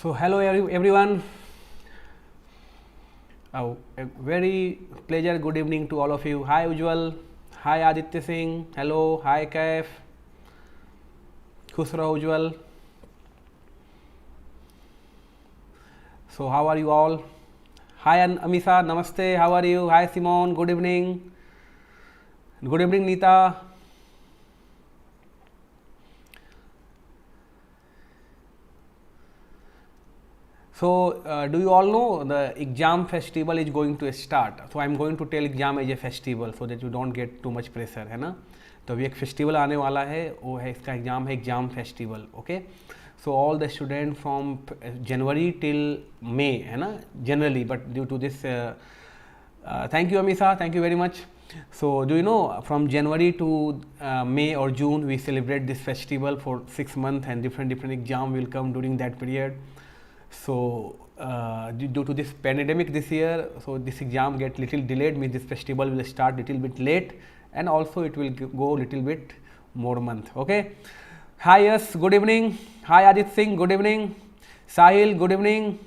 So hello everyone. A very pleasure. Good evening to all of you. Hi Ujjwal. Hi Aditya Singh. Hello. Hi Kaif. Khusra Ujjwal. So how are you all? Hi Amisa. Namaste. How are you? Hi Simon. Good evening. Good evening Neeta. So do you all know the exam festival is going to start? So I am going to tell exam as a festival so that you don't get too much pressure, है ना. तो अभी एक festival आने वाला है, वो है इसका एग्जाम है exam festival. Okay, so all the student from January till May, है ना, generally, but due to this thank you Amisa, thank you very much. So do you know from January to May or June we celebrate this festival for 6 months and different exam will come during that period. So due to this pandemic this year, so this exam get little delayed, means this festival will start little bit late and also it will go little bit more month. Okay, hi, yes, good evening. Hi Ajit Singh, good evening. Sahil, good evening.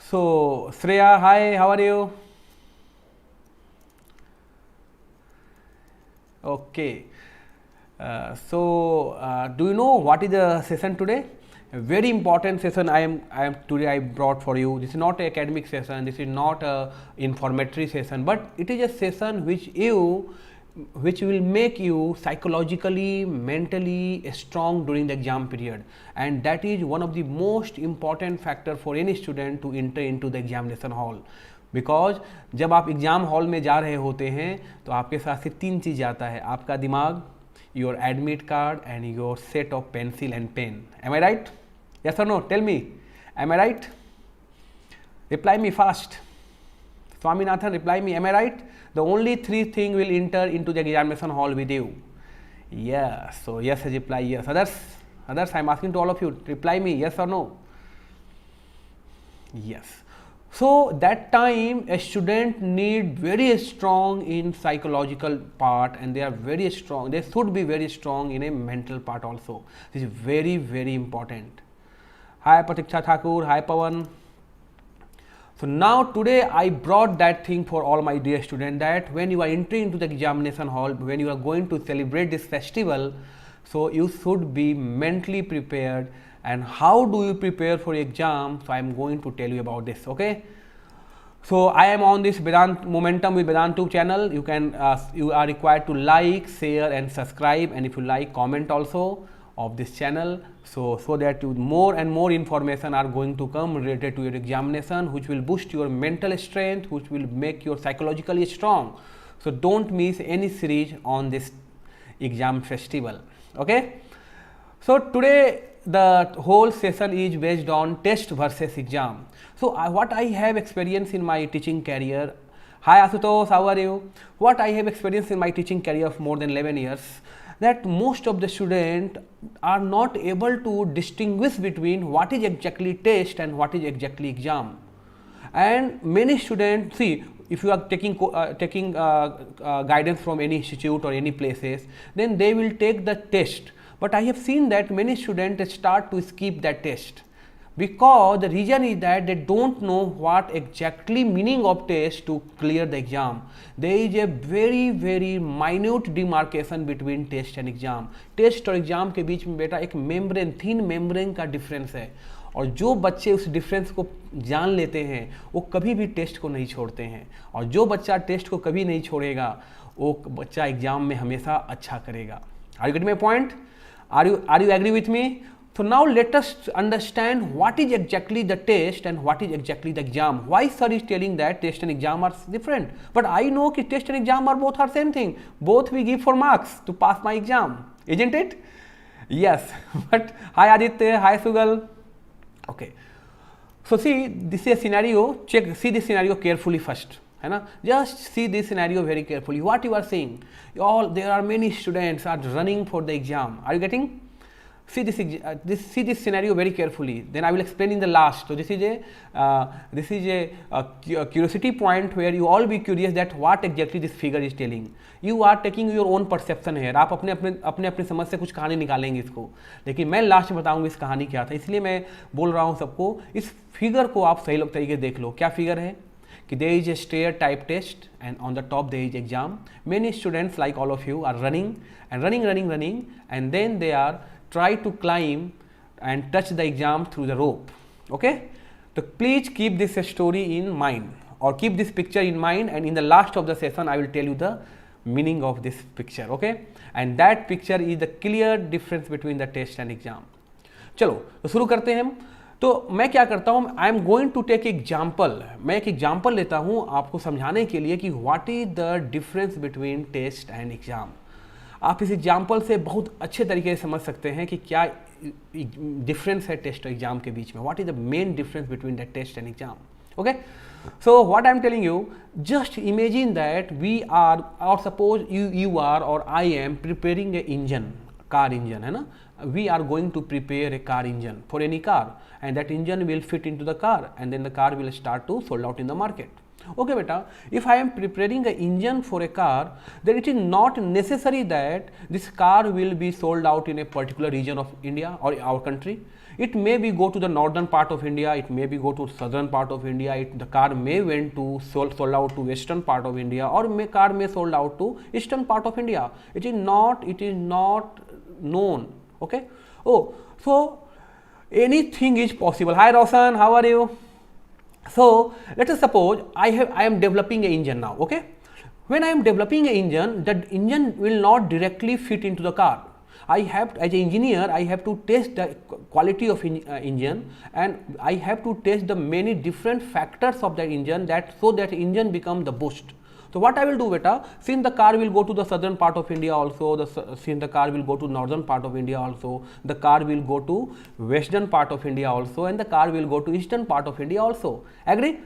So Shreya, hi, how are you? Okay, do you know what is the session today? A very important session I am today I brought for you. This is not an academic session, this is not a informatory session, but it is a session which will make you psychologically, mentally strong during the exam period, and that is one of the most important factor for any student to enter into the examination hall. Because जब आप exam hall में जा रहे होते हैं तो आपके साथ सिर्फ 3 चीज़ आता है, आपका दिमाग, your admit card and your set of pencil and pen. Am I right? Yes और no? Tell me, am I right? Reply me fast. Swaminathan, reply me, am I right? The only 3 thing will enter in to the examination hall with you. Yes, so yes reply yes. Others I am asking to all of you, reply me yes और no. Yes. So that time a student need very strong in psychological part and they are very strong, they should be very strong in a mental part also. This is very important. Hi Pratiksha Thakur, hi Pawan. So now today I brought that thing for all my dear students, that when you are entering into the examination hall, when you are going to celebrate this festival, so you should be mentally prepared. And how do you prepare for exam? So I am going to tell you about this. Okay, so I am on this Vedantu Momentum with Vedantu channel. You can you are required to like, share and subscribe, and if you like, comment also of this channel, so that you, more and more information are going to come related to your examination, which will boost your mental strength, which will make you psychologically strong. So don't miss any series on this exam festival. Okay, so today the whole session is based on test versus exam. So what I have experienced in my teaching career, hi Asutosh, how are you? What I have experienced in my teaching career of more than 11 years, that most of the students are not able to distinguish between what is exactly test and what is exactly exam. And many students, see, if you are taking guidance from any institute or any places, then they will take the test. But I have seen that many students start to skip that test, because the reason is that they don't know what exactly meaning of test to clear the exam. There is a very minute demarcation between test and exam. Test और exam के बीच में बेटा एक membrane, thin membrane का difference है, और जो बच्चे उस डिफरेंस को जान लेते हैं वो कभी भी टेस्ट को नहीं छोड़ते हैं, और जो बच्चा टेस्ट को कभी नहीं छोड़ेगा वो बच्चा एग्जाम में हमेशा अच्छा करेगा. Are you getting my point? Are you agree with me? So now let us understand what is exactly the test and what is exactly the exam. Why sir is telling that test and exam are different? But I know that test and exam are both are same thing. Both we give for marks to pass my exam, isn't it? Yes. But hi Aditya, hi Sugal. Okay. So see, this is a scenario. See this scenario carefully first. है ना? Just see this scenario very carefully. What you are seeing? There are many students are running for the exam. Are you getting? see this scenario very carefully, then I will explain in the last. So this is a curiosity point where you all be curious that what exactly this figure is telling. You are taking your own perception here. आप अपने समझ से कुछ कहानी निकालेंगे इसको, लेकिन मैं लास्ट में बताऊंगा इस कहानी क्या था, इसलिए मैं बोल रहा हूँ सबको इस फिगर को आप सही तरीके देख लो. क्या फिगर है कि there is a stair type test and on the top there is exam. Many students like all of you are running and then they are try to climb and touch the exam through the rope. Okay, so please keep this story in mind or keep this picture in mind, and in the last of the session I will tell you the meaning of this picture. Okay, and that picture is the clear difference between the test and exam. चलो तो शुरू करते हैं हम. तो मैं क्या करता हूँ, I am going to take example. मैं एक एग्जाम्पल लेता हूँ आपको समझाने के लिए कि what is the difference between test and exam. आप इस एग्जाम्पल से बहुत अच्छे तरीके से समझ सकते हैं कि क्या डिफरेंस है टेस्ट और एग्जाम के बीच में. What is the main difference between the test and exam. Okay, so what I am telling you, just imagine that we are और सपोज यू आर और I am preparing a engine, car engine है ना. We are going to prepare a car engine for any car, and that engine will fit into the car, and then the car will start to sold out in the market. Okay beta, if I am preparing an engine for a car, then it is not necessary that this car will be sold out in a particular region of India or our country. It may be go to the northern part of India, it may be go to southern part of India, the car may went to sold out to western part of India, or car may sold out to eastern part of India. It is not known. Okay, oh, so anything is possible. Hi Roshan, how are you? So let us suppose I am developing an engine now. Okay, when I am developing an engine, that engine will not directly fit into the car. I have, as an engineer, I have to test the quality of engine, and I have to test the many different factors of the engine, that so that engine become the boost. So what I will do beta, since the car will go to the southern part of India also, since the car will go to northern part of India also, the car will go to western part of India also, and the car will go to eastern part of India also. Agree?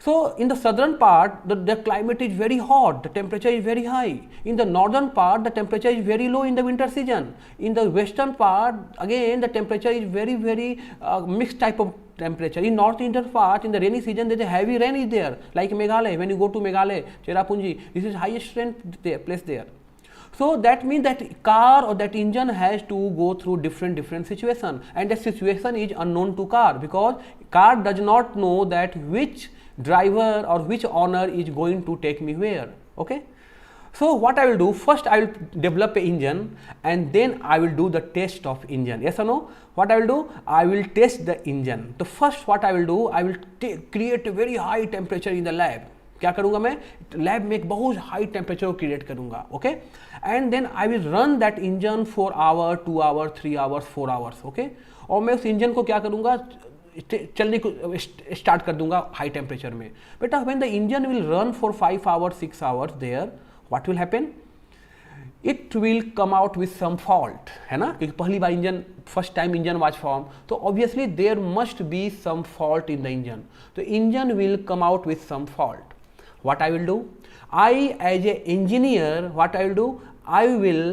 So in the southern part, the climate is very hot, the temperature is very high. In the northern part, the temperature is very low in the winter season. In the western part, again the temperature is very mixed type of temperature. In north Indian part, in the rainy season, there is a heavy rain is there, like Meghalaya. When you go to Meghalaya, Cherrapunji, this is highest strength place there. So that means that car or that engine has to go through different situation, and the situation is unknown to car, because car does not know that which driver or which owner is going to take me where. Okay, so what I will do, first I will develop a engine, and then I will do the test of engine. Yes or no? What I will do, I will test the engine. So first what I will do, I will create a very high temperature in the lab. क्या करूँगा मैं, lab में एक बहुत high temperature को create करूँगा. Okay, and then I will run that engine for hour, 2 hour, 3 hours, 4 hours. Okay, और मैं उस इंजन को क्या करूँगा, चलने को स्टार्ट कर दूंगा हाई टेम्परेचर में. बेटा when the engine will run for 5 hours, 6 hours there, what will happen, it will come out with some fault, है ना, क्योंकि पहली बार engine, first time engine was form, तो obviously there must be some fault in the engine. तो engine will come out with some fault. What I will do, I as a engineer, what I will do, I will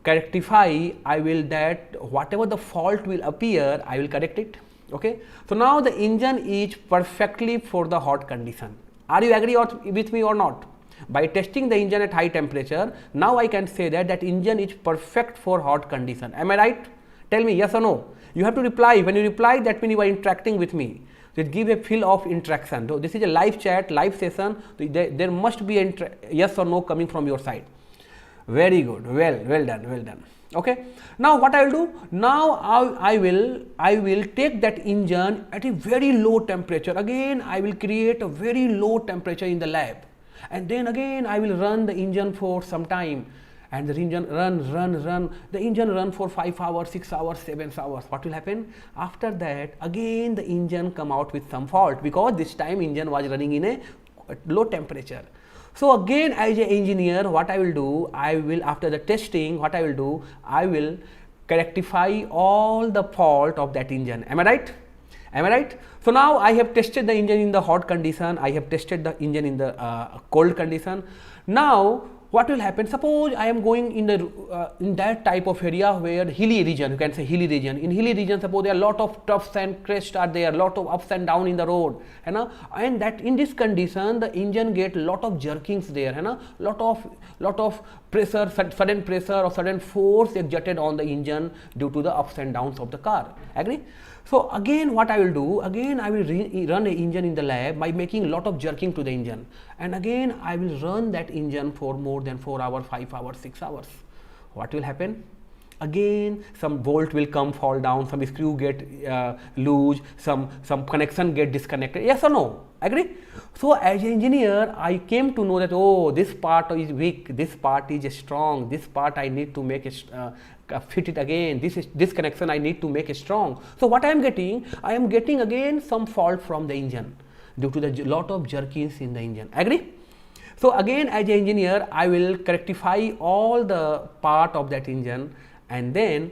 rectify, I will that whatever the fault will appear, I will correct it. Okay, so now the engine is perfectly for the hot condition. Are you agree with me or not? By testing the engine at high temperature, now I can say that that engine is perfect for hot condition. Am I right? Tell me yes or no. You have to reply. When you reply, that means you are interacting with me. So it give a feel of interaction. So this is a live chat, live session. So there must be a yes or no coming from your side. Very good. Well done. Okay. Now what I will do? Now I will take that engine at a very low temperature. Again, I will create a very low temperature in the lab, and then again I will run the engine for some time. And the engine run, the engine run for 5 hours, 6 hours, 7 hours. What will happen? After that, again the engine come out with some fault, because this time engine was running in a low temperature. So again, as an engineer, what I will do, I will, after the testing, what I will do, I will rectify all the fault of that engine. Am I right? Am I right? So now I have tested the engine in the hot condition, I have tested the engine in the cold condition. Now what will happen? Suppose I am going in that type of area where hilly region, you can say hilly region. In hilly region, suppose there are lot of troughs and crests are there, lot of ups and down in the road, and that in this condition the engine get lot of jerkings there, lot of pressure, sudden pressure or sudden force exerted on the engine due to the ups and downs of the car. Agree? So again what I will do, again I will run a engine in the lab by making lot of jerking to the engine, and again I will run that engine for more than 4 hours, 5 hours, 6 hours. What will happen? Again some bolt will come, fall down, some screw get loose, some connection get disconnected. Yes or no? Agree? So as an engineer I came to know that, oh, this part is weak, this part is strong, this part I need to make it fit it again, this connection I need to make it strong. So what I am getting? I am getting again some fault from the engine due to the lot of jerkings in the engine. Agree? So again as an engineer I will rectify all the part of that engine, and then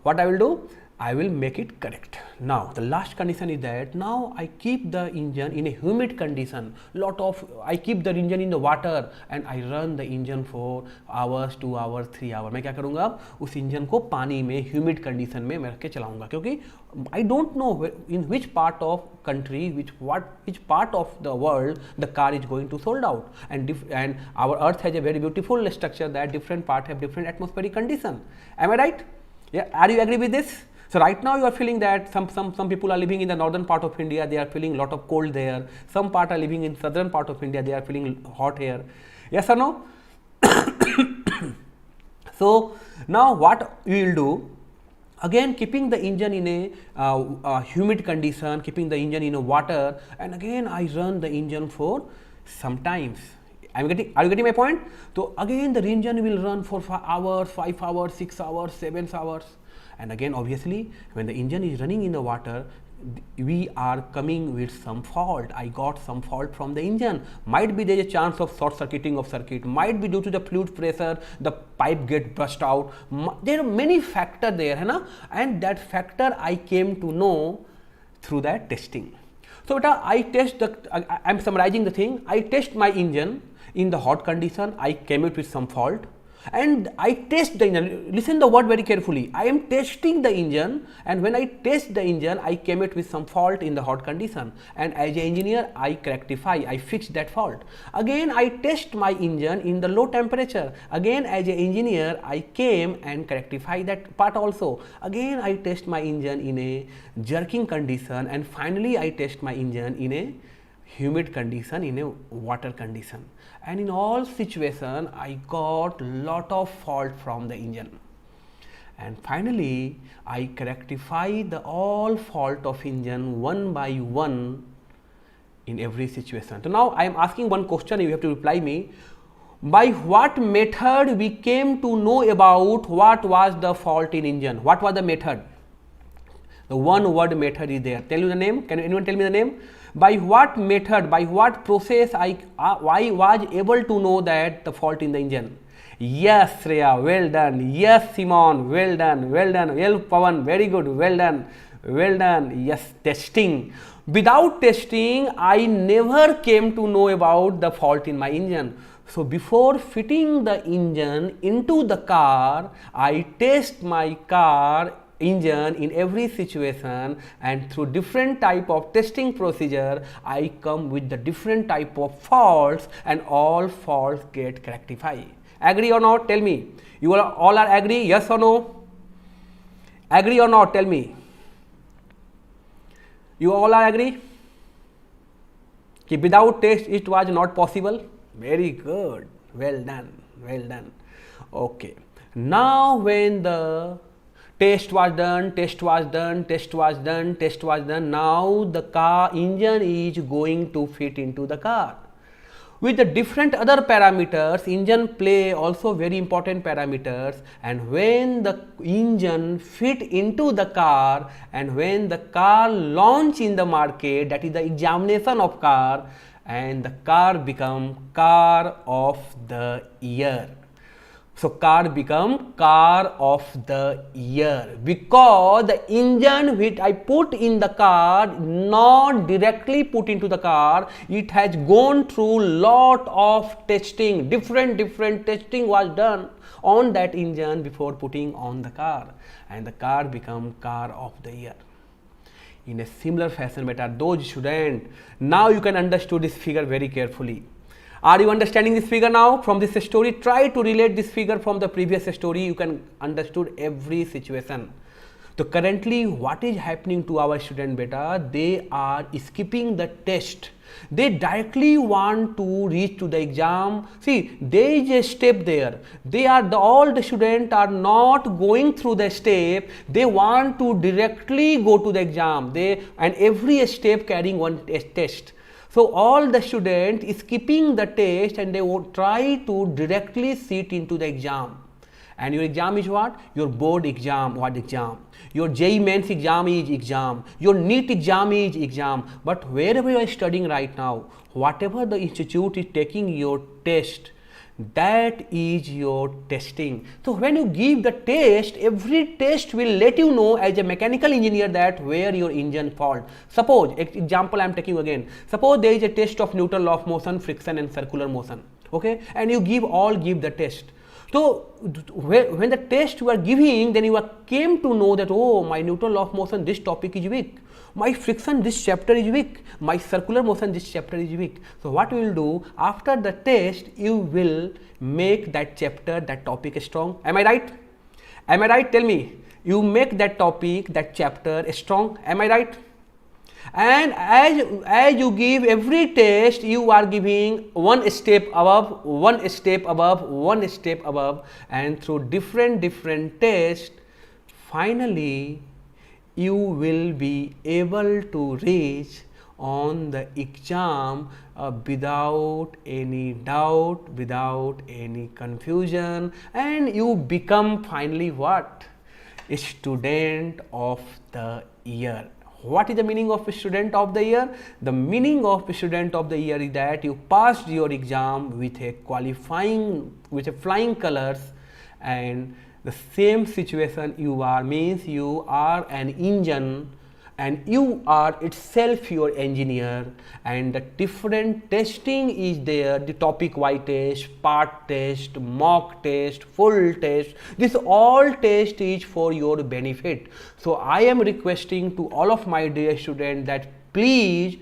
what I will do? I will make it correct. Now the last condition is that now I keep the engine in a humid condition, I keep the engine in the water and I run the engine for hours, 2 hours, 3 hours. मैं क्या करूँगा? उस engine को पानी में humid condition में मैं रख के चलाऊँगा, क्योंकि I don't know in which part of country, which part of the world the car is going to sold out, and our earth has a very beautiful structure that different part have different atmospheric condition. Am I right? Yeah, are you agree with this? So right now you are feeling that some people are living in the northern part of India, they are feeling lot of cold there. Some part are living in southern part of India, they are feeling hot here. Yes or no? So now what we will do? Again keeping the engine in a humid condition, keeping the engine in a water, and again I run the engine for some times. Are you getting my point? So again the engine will run for 5 hours, 5 hours, 6 hours, 7 hours. And again obviously when the engine is running in the water, we are coming with some fault. I got some fault from the engine. Might be there is a chance of short circuiting of circuit, might be due to the fluid pressure, the pipe get burst out. There are many factors there, and that factor I came to know through that testing. So I test I am summarizing the thing. I test my engine in the hot condition, I came out with some fault, and I test the engine. Listen the word very carefully. I am testing the engine, and when I test the engine I came out with some fault in the hot condition, and as an engineer I rectify, I fix that fault. Again I test my engine in the low temperature. Again as an engineer I came and rectify that part also. Again I test my engine in a jerking condition, and finally I test my engine in a humid condition, in a water condition, and in all situation I got lot of fault from the engine, and finally I rectify the all fault of engine one by one in every situation. So now I am asking one question, you have to reply me. By what method we came to know about what was the fault in engine? What was the method? The one word method is there. Tell you the name. Can anyone tell me the name? By what method, by what process I was able to know that the fault in the engine? Yes, Shreya, well done. Yes, Simon, well done, well done. Well, Pawan, very good, well done, well done. Yes, testing. Without testing, I never came to know about the fault in my engine. So before fitting the engine into the car, I test my car engine in every situation, and through different type of testing procedure I come with the different type of faults, and all faults get rectified. Agree or not? Tell me. You all are agree? Yes or no? Agree or not? Tell me. You all are agree? Without test it was not possible. Very good. Well done. Well done. Okay. Now when the test was done, test was done, test was done, test was done. Now the car engine is going to fit into the car. With the different other parameters, engine play also very important parameters, and when the engine fit into the car and when the car launch in the market, that is the examination of car, and the car become car of the year. So car become car of the year, because the engine which I put in the car, not directly put into the car, it has gone through lot of testing, different testing was done on that engine before putting on the car, and the car become car of the year. In a similar fashion, beta, those students, now you can understand this figure very carefully. Are you understanding this figure now from this story? Try to relate this figure from the previous story. You can understood every situation. So currently what is happening to our student beta? They are skipping the test. They directly want to reach to the exam. See, there is a step there. All the students are not going through the step. They want to directly go to the exam. And every step carrying one test. So all the students skipping the test and they would try to directly sit into the exam. And your exam is what? Your board exam. What exam? Your JEE mains exam is exam. Your NEET exam is exam. But wherever you are studying right now, whatever the institute is taking your test, that is your testing. So when you give the test, every test will let you know as a mechanical engineer that where your engine fault. Suppose, example I am taking again. Suppose there is a test of Newton law of motion, friction and circular motion. Okay, and you give the test. So when the test you are giving, then you came to know that, oh, my Newton law of motion, this topic is weak. My friction, this chapter is weak. My circular motion, this chapter is weak. So what you will do, after the test, you will make that chapter, that topic strong. Am I right? Am I right? Tell me. You make that topic, that chapter strong. Am I right? And as you give every test, you are giving one step above, one step above, one step above, and through different tests, finally you will be able to reach on the exam without any doubt, without any confusion, and you become finally what? A student of the year. What is the meaning of student of the year? The meaning of student of the year is that you passed your exam with a flying colors, and the same situation you are, means you are an engine and you are itself your engineer, and the different testing is there, the topic wise test, part test, mock test, full test. This all test is for your benefit. So I am requesting to all of my dear students that please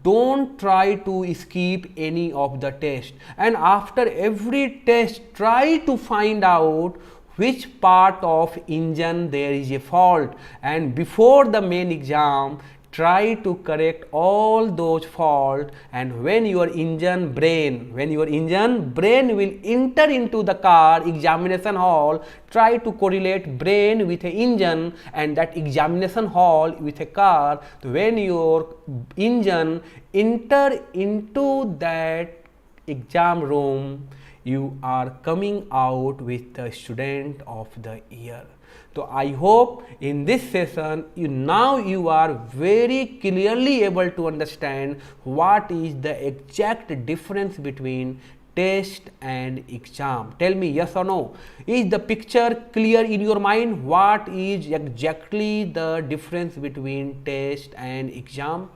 don't try to skip any of the test, and after every test try to find out which part of engine there is a fault, and before the main exam try to correct all those faults. And when your engine brain will enter into the car examination hall, try to correlate brain with a engine and that examination hall with a car. When your engine enter into that exam room, you are coming out with the student of the year. So I hope in this session you are very clearly able to understand what is the exact difference between test and exam. Tell me yes or no. Is the picture clear in your mind? What is exactly the difference between test and exam?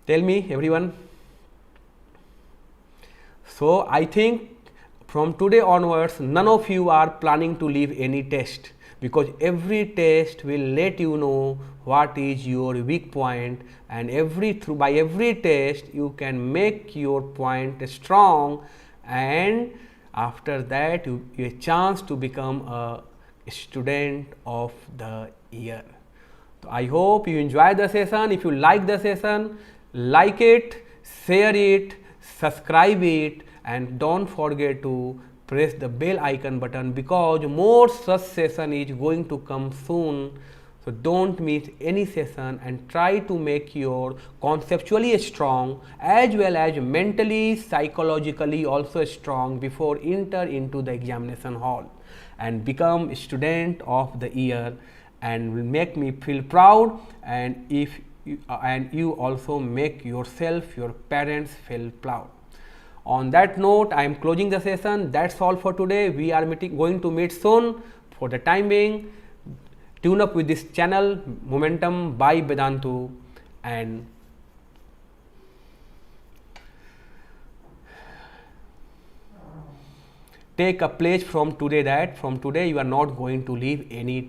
Tell me everyone. So I think from today onwards none of you are planning to leave any test, because every test will let you know what is your weak point, and by every test you can make your point strong, and after that you have a chance to become a student of the year. So I hope you enjoy the session. If you like the session, like it, share it, subscribe it, and don't forget to press the bell icon button, because more such session is going to come soon. So don't miss any session, and try to make your conceptually strong as well as mentally, psychologically also strong before enter into the examination hall, and become a student of the year, and will make me feel proud, and you also make yourself, your parents feel proud. On that note, I am closing the session. That's all for today. We are going to meet soon. For the time being, tune up with this channel Momentum by Vedantu, and take a pledge from today that from today you are not going to leave any